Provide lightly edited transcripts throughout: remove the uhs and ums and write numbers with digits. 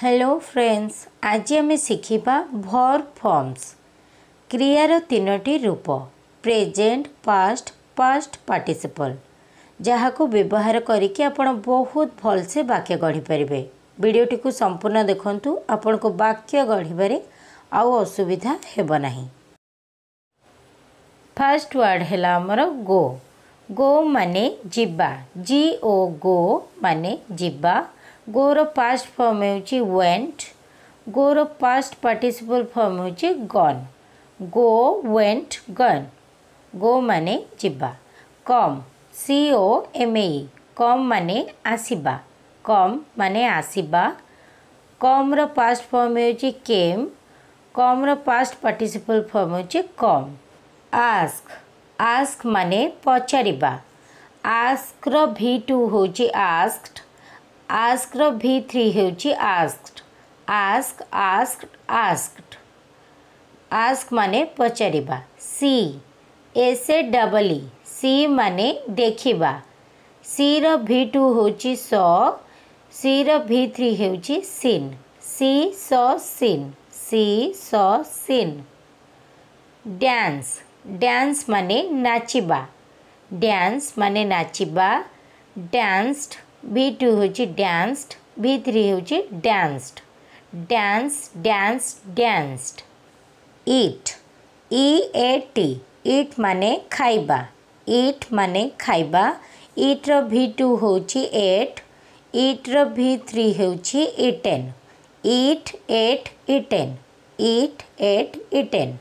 Hello friends, आज आम शिखा verb forms क्रियार तीनोटी रूप प्रेजेंट, पास्ट, पास्ट पार्टिसिपल जहाँ को व्यवहार करके आपण बहुत भल से वाक्य गढ़ी पारे। वीडियोटी को संपूर्ण देखंतु, आपण को वाक्य गढ़ी आउ असुविधा हेब नाही। फर्स्ट वर्ड है आमर गो। गो माने जिबा, जी ओ गो माने जिबा। गोर पास्ट फॉर्म होची वेंट। गोर पास्ट पार्टिसिपल फॉर्म होची गॉन। गो, वेंट, गन। गो माने जिबा। कम, सी ओ एम ए, कम माने आसिबा। कम माने आसिबा। कम रो पास्ट फॉर्म होची केम। कम रो पास्ट पार्टिसिपल फॉर्म होची कम। आस्क, आस्क माने पचारिबा। आस्क रो V2 होची आस्क्ड। आस्क रो V3 होची asked. Ask, asked, asked. Ask माने पचारिबा। सी, एसे डबल ई, सी माने देखिबा। सी रो V2 होची सॉ। सी रो V3 होची सीन। सी सॉ सीन। सी सॉ सीन। डांस, डांस माने नाचिबा। डांस माने नाचिबा। डांस्ड, V2 होची डांस्ड। V3 होची danced. Dance, dance, danced. Eat, EAT, eat माने खाइबा। ईट माने खाइबा। ईट रो V2 होची एट। ईट रो V3 होची eaten. Eat, ate, eaten. Eat, ate, eaten.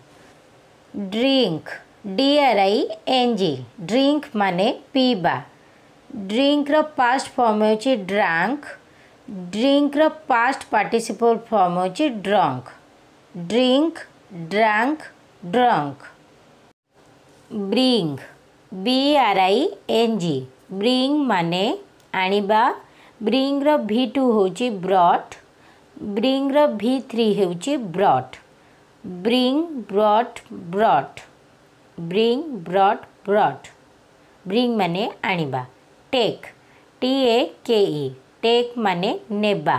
Drink, DRING, drink माने पीबा। ड्रिंक रो पास्ट फॉर्म होची ड्रांक। ड्रिंक रो पास्ट पार्टिसिपल फॉर्म होची drunk. Drink, drank, drunk. Bring, BRING, bring माने आनिबा। ब्रिंग रो V2 होची ब्रॉट। ब्रिंग रो V3 होची brought. Bring, brought, brought. Bring, brought, brought. Bring माने आनिबा। टेक, TAKE, टेक माने नेबा।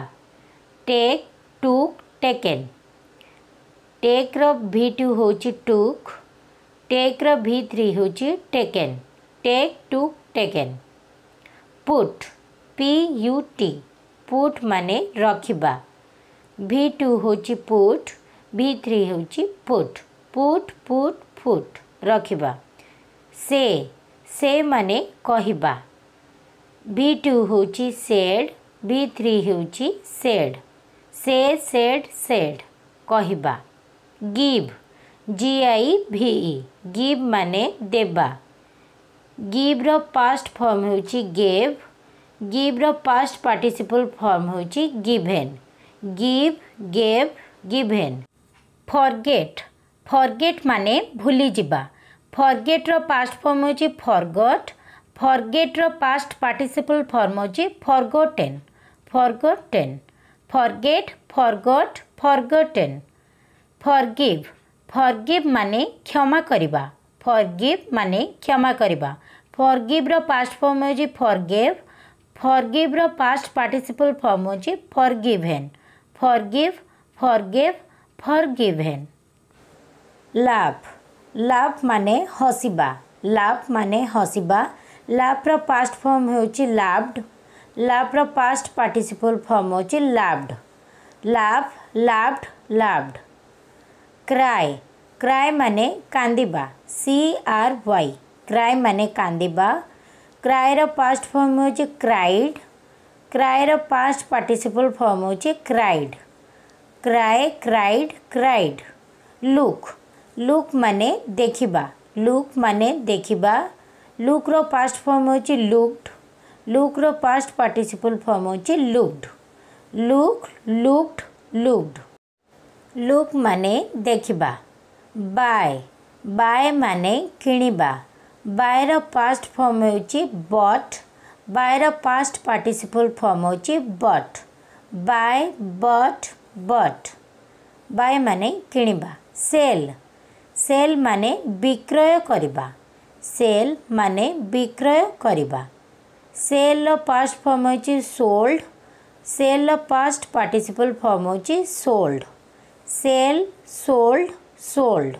Take, took, taken. टेक रो V2 होची टुक। टेक रो V3 होची taken. Take, took, taken. Put, PUT, put माने रखिबा। V2 होची पुट। V3 होची पुट। पुट, पुट, पुट, रखिबा। से माने कहिबा। V2 होची सेड। V3 होची सेड। से, सेड, सेड, कहिबा। गिव, GIVE, गिव माने देबा। गिव रो पास्ट फॉर्म होची गेव। गिव रो पास्ट पार्टिसिपल फॉर्म होची given. Give, gave, given. Forget, forget माने भूली जिबा। फॉरगेट रो पास्ट फॉर्म होची फॉरगॉट। फॉरगेट रो पास्ट पार्टिसिपल फॉर्म होची forgotten. Forgotten. Forget, forgot, forgotten. Forgive, forgive माने क्षमा करिबा। फॉरगिव माने क्षमा करिबा। फॉरगिव रो पास्ट फॉर्म होची फॉरगिव। फॉरगिव रो पास्ट पार्टिसिपल फॉर्म होची फॉरगिवेन। Forgive, forgive, फॉरगिवेन। लाफ, लाफ माने हसिबा। लाफ माने हसिबा। लाफ रो पास्ट फॉर्म होची लाफ्ड। लाफ रो पास्ट पार्टिसिपल फॉर्म होची laughed. Laugh, laughed, laughed. Cry, cry माने कांदिबा। CRY, क्राई माने कांदिबा। क्राई रो पास्ट फॉर्म होची क्राइड। क्राई रो past participle form होची cried. Cry, cried, cried. Look, look माने देखिबा। Look माने देखिबा। लुक रो पास्ट फॉर्म होची लुक्ड। लुक रो पास्ट पार्टिसिपल फॉर्म होची looked. Look, looked, looked. Look माने देखिबा। बाय, बाय माने किनिबा। बाय रो पास्ट फॉर्म होची बॉट। बाय रो पास्ट पार्टिसिपल फॉर्म होची bought. Buy, bought, bought. Buy माने किनिबा। सेल, सेल माने विक्रय करिबा। सेल माने विक्रय करिबा। सेल रो पास्ट फॉर्म होची सोल्ड। सेल रो पास्ट पार्टिसिपल फॉर्म होची sold sell sold sold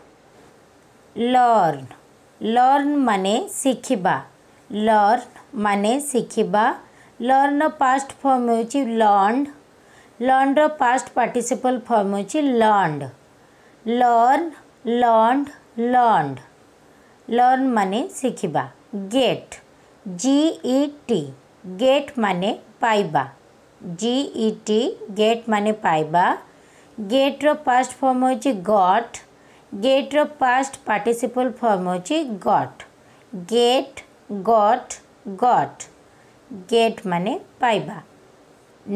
learn learn माने शिखिबा लर्न माने शिखिबा लर्न पास्ट फॉर्म होची लर्नड लर्न रो पास्ट पार्टिसिपल फॉर्म होची learned learn learned learned learn माने शिखिबा गेट GET गेट माने पाइबा GET गेट माने पाइबा गेट रो पास्ट फॉर्म होची गॉट गेट रो पास्ट पार्टिसिपल फॉर्म होची got get got got get माने पाइबा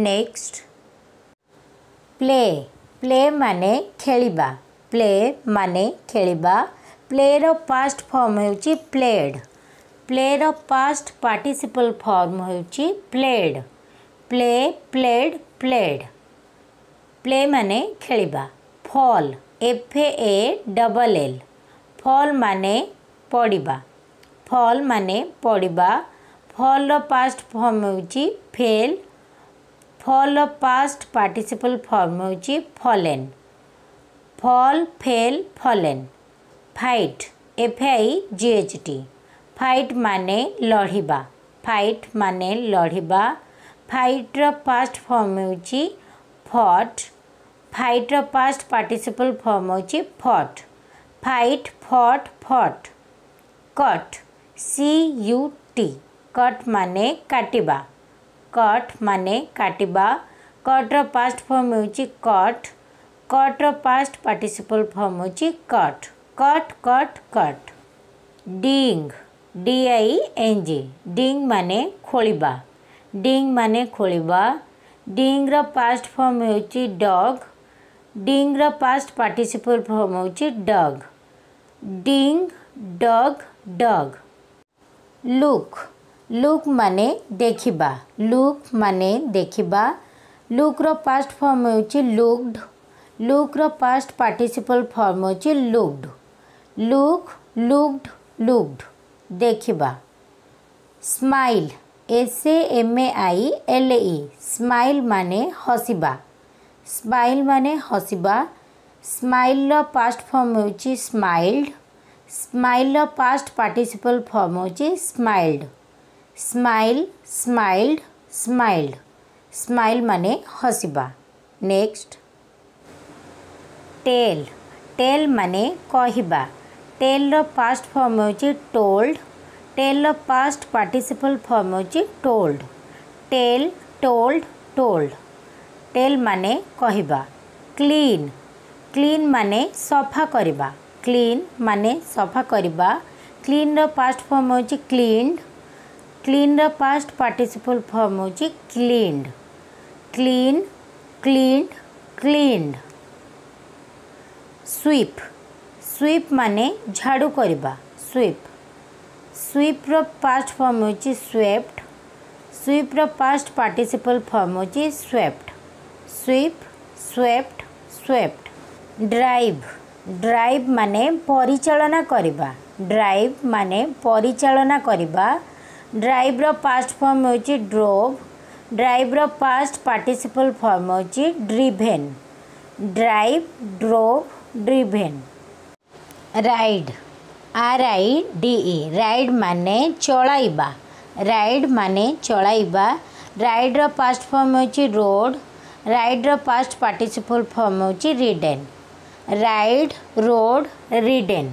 नेक्स्ट प्ले प्ले माने खेलिबा प्ले माने खेलिबा प्ले रो पास्ट फॉर्म होची प्लेड प्ले रो पास्ट पार्टिसिपल फॉर्म होची played play played played play माने खेलिबा फॉल FALL फॉल माने पड़िबा फॉल माने पड़िबा फॉल रो पास्ट फॉर्म होची फेल फॉल रो पास्ट पार्टिसिपल फॉर्म होची fallen fall fell fallen fight FIGHT fight माने लड़िबा fight माने लड़िबा फाइट रो पास्ट फॉर्म होची फॉट फाइट रो पास्ट पार्टिसिपल फॉर्म होची fought fight fought fought cut CUT cut माने काटिबा कट माने काटिबा कट रो पास्ट फॉर्म होची कट कट रो पास्ट पार्टिसिपल फॉर्म होची cut cut cut cut dig DING dig माने खोलिबा डिंग माने खोलिबा डिंग रो पास्ट फॉर्म होची डॉग डिंग रो पास्ट पार्टिसिपल फॉर्म होची डॉग डिंग डॉग डॉग लुक लुक माने देखिबा लुक माने देखिबा लुक रो पास्ट फॉर्म होची लुक्ड लुक रो पास्ट पार्टिसिपल फॉर्म होची लुक्ड लुक लुक्ड लुक्ड देखिबा स्माइल SAMAILE स्माइल माने हसिबा स्माइल माने हसिबा स्माइल रो पास्ट फॉर्म होची स्माइल्ड स्माइल रो पास्ट पार्टिसिपल फॉर्म होची smiled smile smiled smiled smile माने हसिबा नेक्स्ट टेल टेल माने कहिबा tell रो past form होची told tell रो past participle form होची told tell told told tell माने कहिबा क्लीन क्लीन माने सफा करिबा क्लीन माने सफा करिबा क्लीन रो पास्ट फॉर्म होची क्लीन्ड क्लीन रो पास्ट पार्टिसिपल फॉर्म होची cleaned clean cleaned cleaned sweep sweep माने झाड़ू करिबा स्वीप स्वीप रो पास्ट फॉर्म होची स्वेप्ट स्वीप रो पास्ट पार्टिसिपल फॉर्म होची swept sweep swept swept drive drive माने परिचालना करिबा ड्राइव माने परिचालना करिबा ड्राइव रो पास्ट फॉर्म होची ड्रोव ड्राइव रो पास्ट पार्टिसिपल फॉर्म होची driven drive drove driven ride RIDE ride माने चलाइबा राइड माने चलाइबा राइड रो पास्ट फॉर्म होची रोड राइड रो पास्ट पार्टिसिपल फॉर्म होची रिडेन राइड रोड रिडेन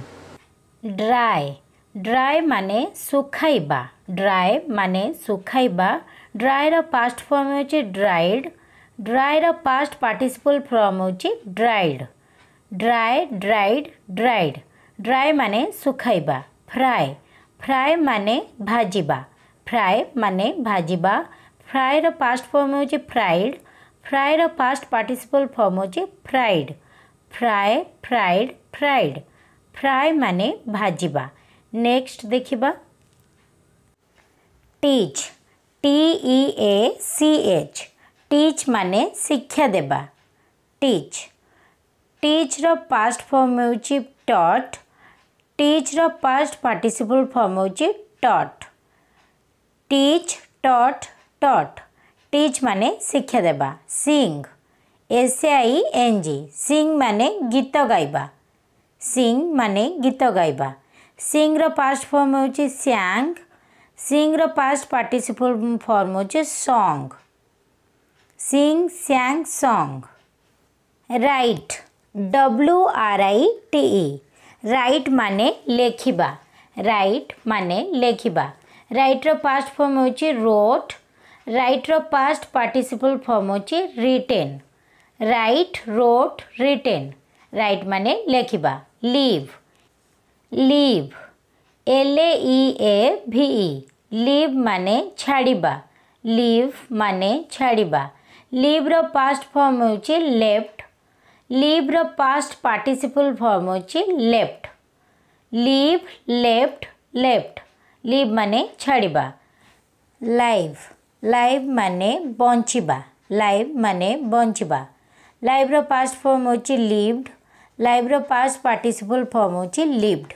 ड्राई ड्राई माने सुखाइबा ड्राई माने सुखाइबा ड्राई रो पास्ट फॉर्म होची ड्राइड ड्राई रो past participle form होची dried dry dried dried dry माने सुखाइबा fry fry माने भाजिबा फ्राई माने भाजिबा फ्राई रो पास्ट फॉर्म होची फ्राइड फ्राई रो past participle form होची fried fry fried fried fry माने भाजिबा नेक्स्ट देखिबा टीच TEACH टीच माने शिक्षा देबा टीच टीच रो पास्ट फॉर्म होची टॉट टीच रो पास्ट पार्टिसिपल फॉर्म होची taught teach taught taught teach माने शिक्षा देबा सिंग SING सिंग माने गीत गाइबा सिंग माने गीत गाइबा सिंग रो पास्ट फॉर्म होची सैंग सिंग रो पास्ट पार्टिसिपल फॉर्म होची sung sing sang sung write WRITE write माने लेखिबा राइट माने लेखिबा राइट रो पास्ट फॉर्म होची रोट राइट रो पास्ट पार्टिसिपल फॉर्म होची written write wrote written write माने लेखिबा लीव लीव LAEVE लीव माने छाड़िबा लीव माने छाड़िबा लीव रो पास्ट फॉर्म होची लेफ्ट लीव रो पास्ट पार्टिसिपल फॉर्म होची left leave left left leave माने छाड़िबा लाइव लाइव माने बंचिबा लाइव माने बंचिबा लाइव रो पास्ट फॉर्म होची लिव्ड लाइव रो पास्ट पार्टिसिपल फॉर्म होची lived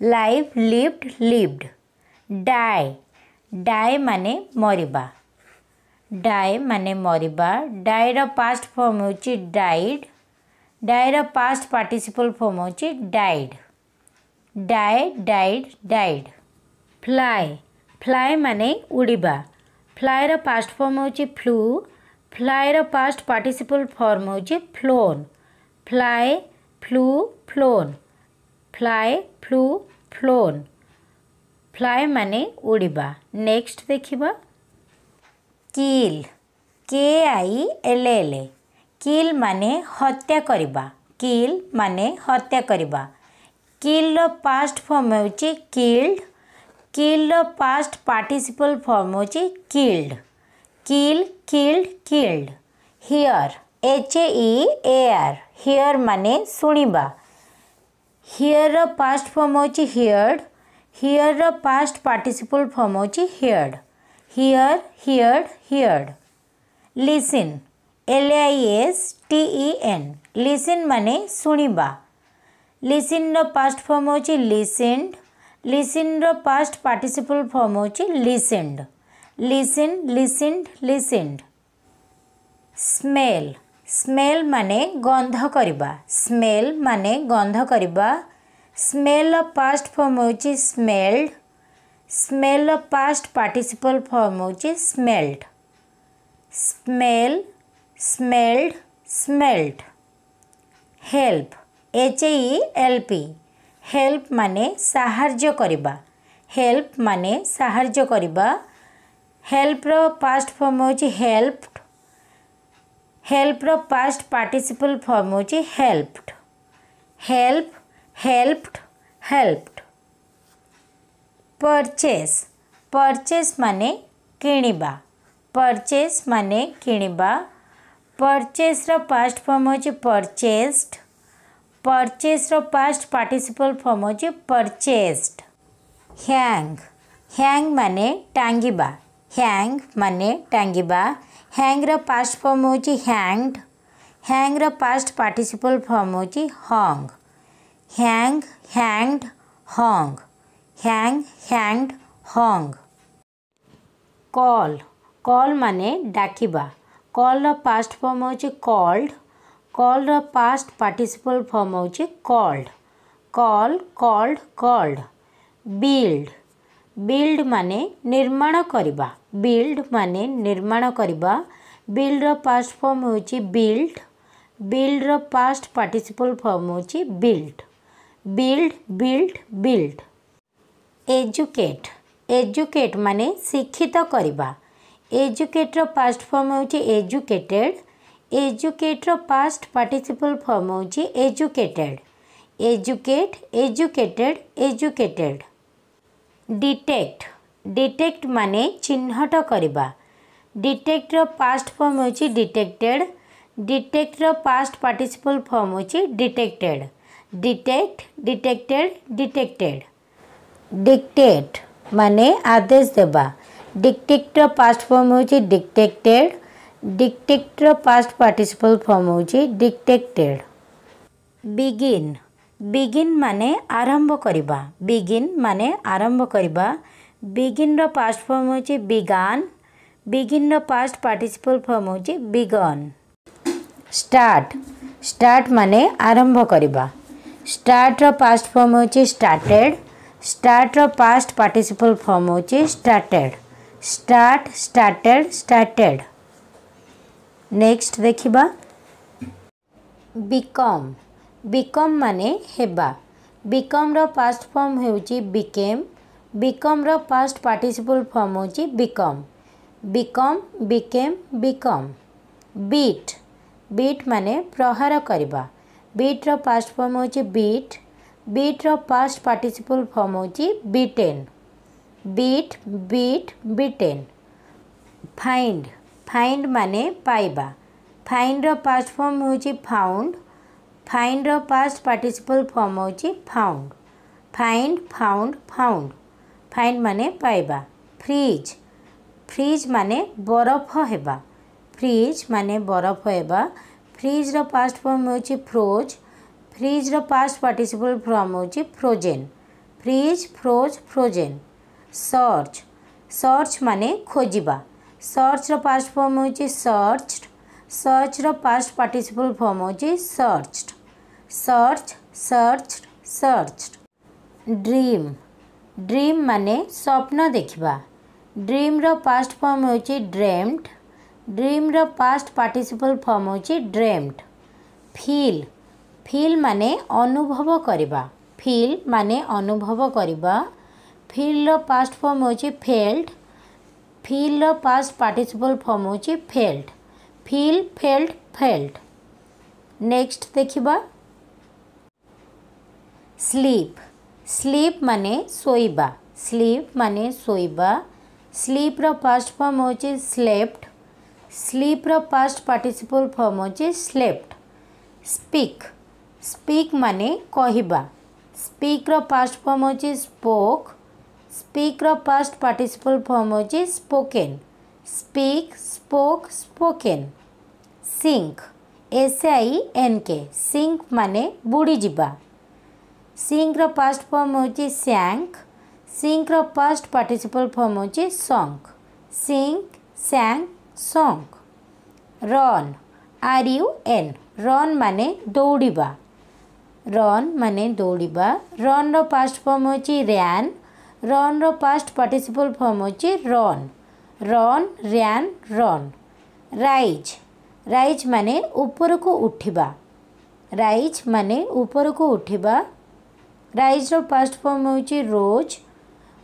live lived lived die die माने मरिबा डाई माने मरिबा डाई रो पास्ट फॉर्म होची डाइड डाई रो पास्ट पार्टिसिपल फॉर्म होची died die died died fly fly माने उड़िबा फ्लाई रो पास्ट फॉर्म होची फ्लू फ्लाई रो पास्ट पार्टिसिपल फॉर्म होची flown fly flew flown fly flew flown fly माने उड़िबा नेक्स्ट देखिबा किल KILL किल माने हत्या करिबा किल माने हत्या करिबा किल रो पास्ट फॉर्म होची किल्ड किल रो पास्ट पार्टिसिपल फॉर्म होची killed kill killed killed here HEAR here माने सुनिबा हियर रो पास्ट फॉर्म होची heard here row past participle form होची heard here heard heard listen LISTEN listen माने सुनिबा लिसन रो past form होची listened listen रो past participle form होची listened listen listened listened smell smell माने गंध करिबा smell माने गंध करिबा स्मेल रो पास्ट फॉर्म होची स्मेल्ड स्मेल रो पास्ट पार्टिसिपल फॉर्म होची smelled smell smelled smelled help HELP help माने साहाय्य करिबा हेल्प माने साहाय्य करिबा हेल्प रो पास्ट फॉर्म होची हेल्प्ड हेल्प रो पास्ट पार्टिसिपल फॉर्म होची helped help helped helped purchase purchase माने किनिबा परचेस माने किनिबा परचेस रो पास्ट फॉर्म होची परचेस्ड परचेस रो पास्ट पार्टिसिपल फॉर्म होची परचेस्ड हैंग हैंग माने टांगिबा हैंग माने टांगिबा हैंग रो पास्ट फॉर्म होची हैंग्ड हैंग रो past participle form होची Hong hang hanged Hong hang hanged Hong call call माने डाकिबा call रो past form होची called call रो past participle form होची called call called called build build माने निर्माण करिबा build माने निर्माण करिबा बिल्ड रो पास्ट फॉर्म होची बिल्ड बिल्ड रो पास्ट पार्टिसिपल फॉर्म होची build build build build educate educate माने शिक्षित करिबा एजुकेट रो पास्ट फॉर्म होची एजुकेटेड एजुकेट रो पास्ट पार्टिसिपल फॉर्म होची educated educate educated educated detect detect माने चिन्हट करिबा डिटेक्ट रो पास्ट फॉर्म होची डिटेक्टेड डिटेक्ट रो पास्ट पार्टिसिपल फॉर्म होची detected detect detected detected dictate माने आदेश देबा डिक्टेट रो पास्ट फॉर्म होची डिक्टेक्टेड डिक्टेट रो past participle form होची डिक्टेक्टेड begin begin माने आरंभ करिबा बिगिन माने आरंभ करिबा बिगिन रो पास्ट फॉर्म होची बिगान बिगिन रो पास्ट पार्टिसिपल फॉर्म होची बिगन। स्टार्ट स्टार्ट माने आरंभ करबा। स्टार्ट रो पास्ट फॉर्म होची स्टार्टेड। स्टार्ट रो पास्ट पार्टिसिपल फॉर्म होची started. Start started started. Next देखिबा बिकम। बिकम माने हेबा। बिकम रो पास्ट फॉर्म होची बिकेम। बिकम रो पास्ट पार्टिसिपल फॉर्म होची become. Become became become. Beat. Beat माने प्रहार करबा। बीट रो पास्ट फॉर्म होची बीट। बीट रो पास्ट पार्टिसिपल फॉर्म होची beaten. Beat beat beaten. Find. Find माने पाइबा। फाइंड रो पास्ट फॉर्म होची फाउंड। फाइंड रो पास्ट पार्टिसिपल फॉर्म होची found. Find found found. Find माने पाइबा। फ्रीज। फ्रीज माने बरफ हेबा। फ्रीज माने बरफ हेबा। फ्रीज रो पास्ट फॉर्म होची फ्रोज। फ्रीज रो पास्ट पार्टिसिपल फॉर्म होची frozen. Freeze froze frozen. Search. Search माने खोजिबा। सर्च रो पास्ट फॉर्म होची सर्च्ड। सर्च रो पास्ट पार्टिसिपल फॉर्म होची searched. Search searched searched. Dream. Dream माने स्वप्न देखिबा। ड्रीम रो पास्ट फॉर्म होची ड्रीम्ड। ड्रीम रो पास्ट पार्टिसिपल फॉर्म होची ड्रीम्ड। फील। फील माने अनुभव करबा। फील माने अनुभव करबा। फील रो पास्ट फॉर्म होची फेल्ड। फील रो पास्ट पार्टिसिपल फॉर्म होची felt. Feel felt felt. Next देखिबा स्लीप। स्लीप माने सोइबा। स्लीप माने सोइबा। स्लीप रो पास्ट फॉर्म होची स्लेप्ट। स्लीप रो पास्ट पार्टिसिपल फॉर्म होची स्लेप्ट। स्पीक। स्पीक माने कहिबा। स्पीक रो पास्ट फॉर्म होची स्पोक। स्पीक रो पास्ट पार्टिसिपल फॉर्म होची spoken. Speak spoke spoken. Sink. SINK। Sink माने बुड़ी जिबा। सिंक रो पास्ट फॉर्म होची सैंक। सिंक रो पास्ट पार्टिसिपल फॉर्म होची सॉन्क। सिंक सैंक सॉन्क। रन। RUN। रन माने दौड़िबा। रन माने दौड़िबा। रन रो पास्ट फॉर्म होची रैन। रन रो पास्ट पार्टिसिपल फॉर्म होची रन। रन रैन रन। राइज। राइज माने ऊपर को उठिबा। राइज माने ऊपर को उठिबा। राइज रो पास्ट फॉर्म होची रोज।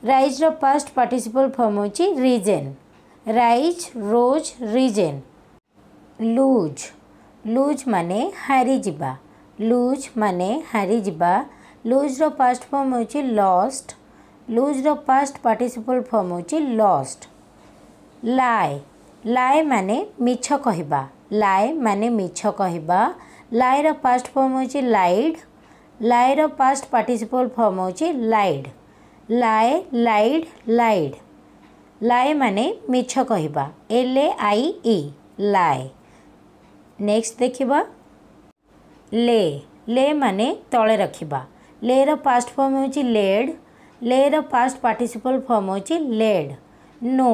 राइज रो पास्ट पार्टिसिपल फॉर्म होची रीजन। राइज रोज रीजन। लूज। लूज माने हारी जिबा। लूज माने हारी जिबा। लूज रो पास्ट फॉर्म होची लॉस्ट। लूज रो पास्ट पार्टिसिपल फॉर्म होची लॉस्ट। लाई। लाई माने मिछ कहिबा। लाई माने मिछ कहिबा। लाई रो पास्ट फॉर्म होची लाइड। लाई रो पास्ट पार्टिसिपल फॉर्म होची लाइड। लाई लाइड लाइड। लाई माने मिछ कहिबा। LAIE लाई। नेक्स्ट देखिबा ले। ले माने तळे रखिबा। ले रो पास्ट फॉर्म होची लेड। ले रो पास्ट पार्टिसिपल फॉर्म होची लेड। नो।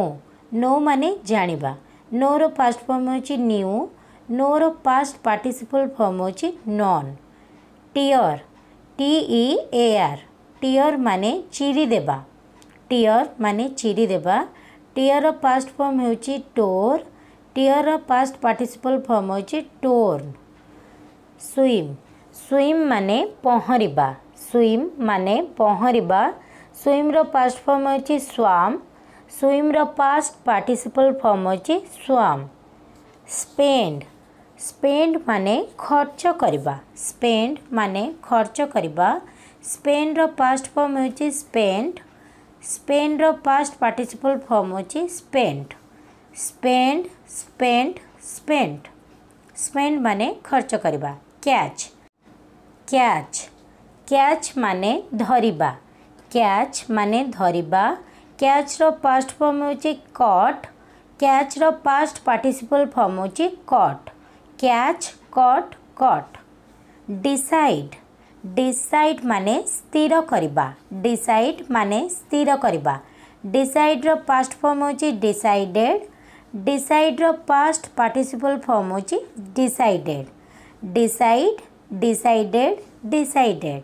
नो माने जानिबा। नो रो पास्ट फॉर्म होची न्यू। नो रो पास्ट पार्टिसिपल फॉर्म होची नॉन। टीयर। TEAR। टीयर माने चिरी देबा। टीयर माने चिरी देबा। टीयर रो पास्ट फॉर्म होची टोर। टीयर रो पास्ट पार्टिसिपल फॉर्म होची टोर्न। स्विम। स्विम माने पहरिबा। स्विम माने पहरिबा। स्विम रो पास्ट फॉर्म होची स्वाम। स्विम रो पास्ट पार्टिसिपल फॉर्म होची स्वाम। स्पेंड। स्पेंड माने खर्च करबा। स्पेंड माने खर्च करबा। स्पेंड रो पास्ट फॉर्म होची स्पेंड। स्पेंड रो पास्ट पार्टिसिपल फॉर्म होची spent. Spend spent spent. Spend माने खर्च करबा। कैच। कैच। कैच माने धरिबा। कैच माने धरिबा। कैच रो पास्ट फॉर्म होची कॉट। कैच रो पास्ट पार्टिसिपल फॉर्म होची caught. Catch caught caught. Decide. Decide माने स्थिर करबा। डिसाइड माने स्थिर करबा। डिसाइड रो पास्ट फॉर्म होची डिसाइडेड। डिसाइड रो पास्ट पार्टिसिपल फॉर्म होची decided decide decided decided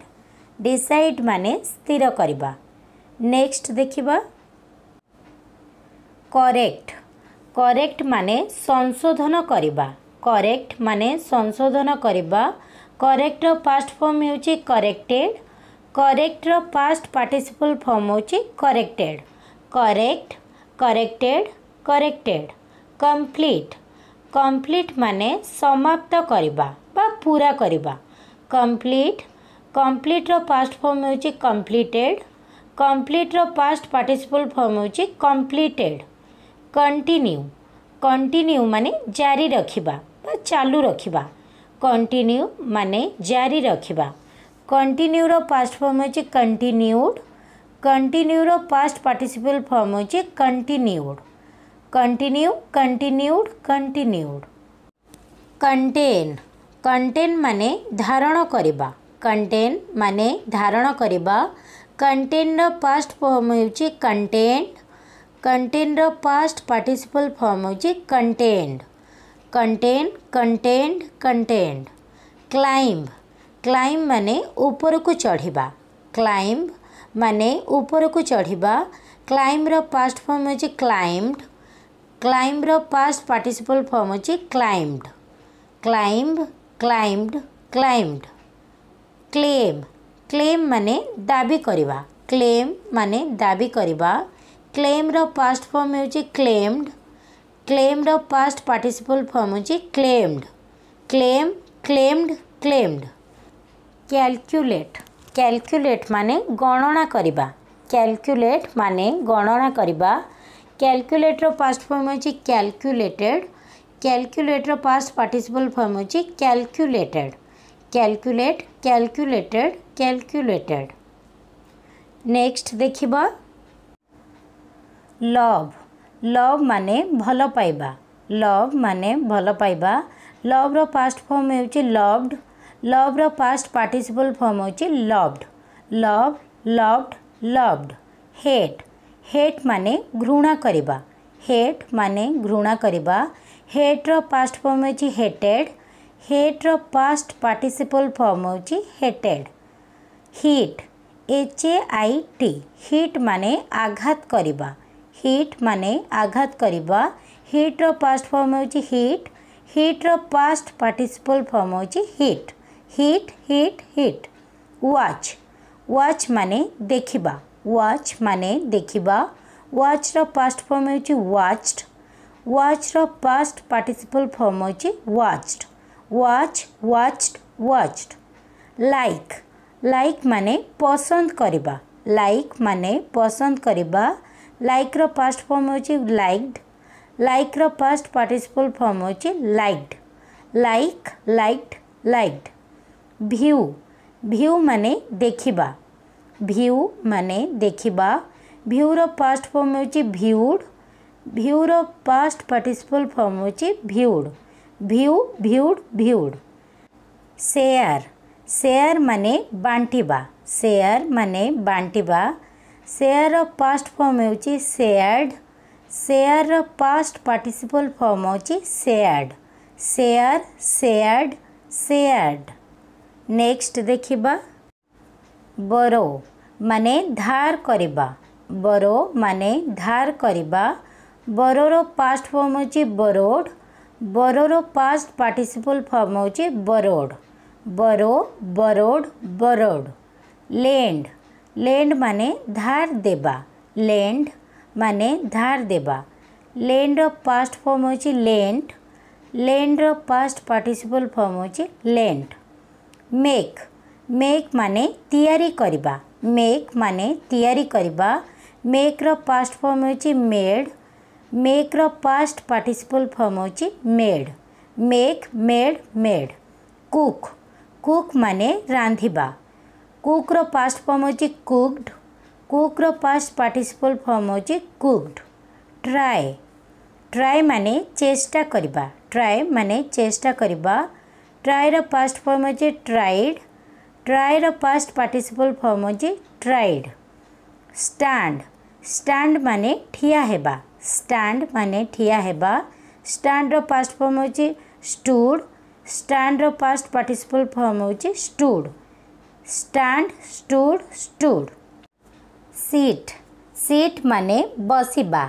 decide माने स्थिर करबा। नेक्स्ट देखिबा करेक्ट करेक्ट माने संशोधन करबा करेक्ट माने संशोधन करबा। करेक्ट रो पास्ट फॉर्म होची करेक्टेड करेक्ट रो पास्ट पार्टिसिपल फॉर्म होची corrected correct corrected corrected. Complete complete माने समाप्त करबा बा पूरा करबा। कंप्लीट कंप्लीट रो पास्ट फॉर्म होची कंप्लीटेड कंप्लीट रो पास्ट पार्टिसिपल फॉर्म होची कंप्लीटेड। कंटिन्यू कंटिन्यू माने जारी रखिबा बा चालू रखिबा कंटिन्यू माने जारी रखिबा। कंटिन्यू रो पास्ट फॉर्म होची कंटिन्यूड कंटिन्यू रो पास्ट पार्टिसिपल फॉर्म होची continued continue continued continued. Contain contain माने धारण करबा कंटेन माने धारण करबा। कंटेन रो पास्ट फॉर्म होची कंटेन्ड कंटेन रो पास्ट पार्टिसिपल फॉर्म होची contained contain contained contained. Climb climb माने ऊपर को चढ़िबा क्लाइंब माने ऊपर को चढ़िबा। क्लाइंब रो पास्ट फॉर्म होची क्लाइंब्ड क्लाइंब रो पास्ट पार्टिसिपल फॉर्म होची climbed climb climbed climbed. Claim claim माने दाबी करबा क्लेम माने दाबी करबा। क्लेम रो पास्ट फॉर्म होची क्लेम्ड क्लेम रो पास्ट पार्टिसिपल फॉर्म होची claimed claim claimed claimed. Calculate calculate माने गणना करबा कैलकुलेट माने गणना करबा। कैलकुलेट रो पास्ट फॉर्म होची कैलकुलेटेड कैलकुलेट रो पास्ट पार्टिसिपल फॉर्म होची calculated calculate calculated calculated. Next देखिबा लव लव माने भल पाइबा लव माने भल पाइबा। लव रो पास्ट फॉर्म होची लव्ड लव रो पास्ट पार्टिसिपल फॉर्म होची loved love loved loved. Hate hate माने घृणा करबा हेट माने घृणा करबा। हेट रो पास्ट फॉर्म होची हेटेड हेट रो पास्ट पार्टिसिपल फॉर्म होची हेटेड। हिट HAIT हिट माने आघात करबा हिट माने आघात करबा। हिट रो पास्ट फॉर्म होची हिट हिट रो पास्ट पार्टिसिपल फॉर्म होची hit hit hit hit. Watch watch माने देखिबा वॉच माने देखिबा। वॉच रो पास्ट फॉर्म होची वॉच्ड वॉच रो पास्ट पार्टिसिपल फॉर्म होची watched watch watched watched. Like like माने पसंद करबा लाइक माने पसंद करबा। लाइक रो पास्ट फॉर्म होची लाइक्ड लाइक रो पास्ट पार्टिसिपल फॉर्म होची liked like liked liked. View view माने देखिबा व्यू माने देखिबा। व्यू रो पास्ट फॉर्म होची व्यूड व्यू रो पास्ट पार्टिसिपल फॉर्म होची viewed view viewed viewed. Share share माने बांटिबा शेयर माने बांटिबा। शेयर रो पास्ट फॉर्म होची शेयर्ड शेयर रो पास्ट पार्टिसिपल फॉर्म होची shared share shared shared. Next देखिबा बोरो माने धार करबा बोरो माने धार करबा। बोरो रो पास्ट फॉर्म होची बोरोड बोरो रो पास्ट पार्टिसिपल फॉर्म होची बोरोड बोरो बोरोड बोरोड। लेंड लेंड माने धार देबा लेंड माने धार देबा। लेंड रो पास्ट फॉर्म होची लेंट लेंड रो पास्ट पार्टिसिपल फॉर्म होची लेंट। मेक मेक माने तैयारी करबा मेक माने तैयारी करबा। मेक रो पास्ट फॉर्म होची मेड मेक रो पास्ट पार्टिसिपल फॉर्म होची made make made made. Cook cook माने रांधिबा कुक रो पास्ट फॉर्म होची कुक्ड कुक रो पास्ट पार्टिसिपल फॉर्म होची कुक्ड। ट्राई ट्राई माने चेष्टा करबा ट्राई माने चेष्टा करबा। ट्राई रो पास्ट फॉर्म होची ट्राइड ट्राई रो पास्ट पार्टिसिपल फॉर्म होची ट्राइड। स्टैंड स्टैंड माने ठिया हेबा स्टैंड माने ठिया हेबा स्टैंड रो पास्ट फॉर्म होची स्टूड स्टैंड रो पास्ट पार्टिसिपल फॉर्म होची stood stand stood stood seat seat माने बसिबा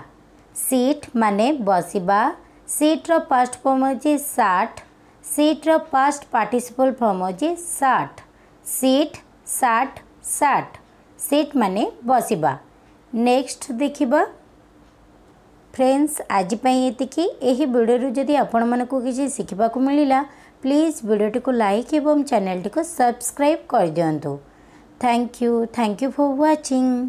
सीट माने बसिबा सीट रो पास्ट फॉर्म होची साट सीट रो पास्ट पार्टिसिपल फॉर्म होची साट सीट साट साट सीट माने बसिबा नेक्स्ट देखिबा फ्रेंड्स आज एतिकी एही वीडियो जदि आपण मानकु किसी शिखा मिलला प्लीज वीडियोटी को लाइक एवं चैनल टी को सब्सक्राइब कर दियंतु थैंक यू फॉर वाचिंग।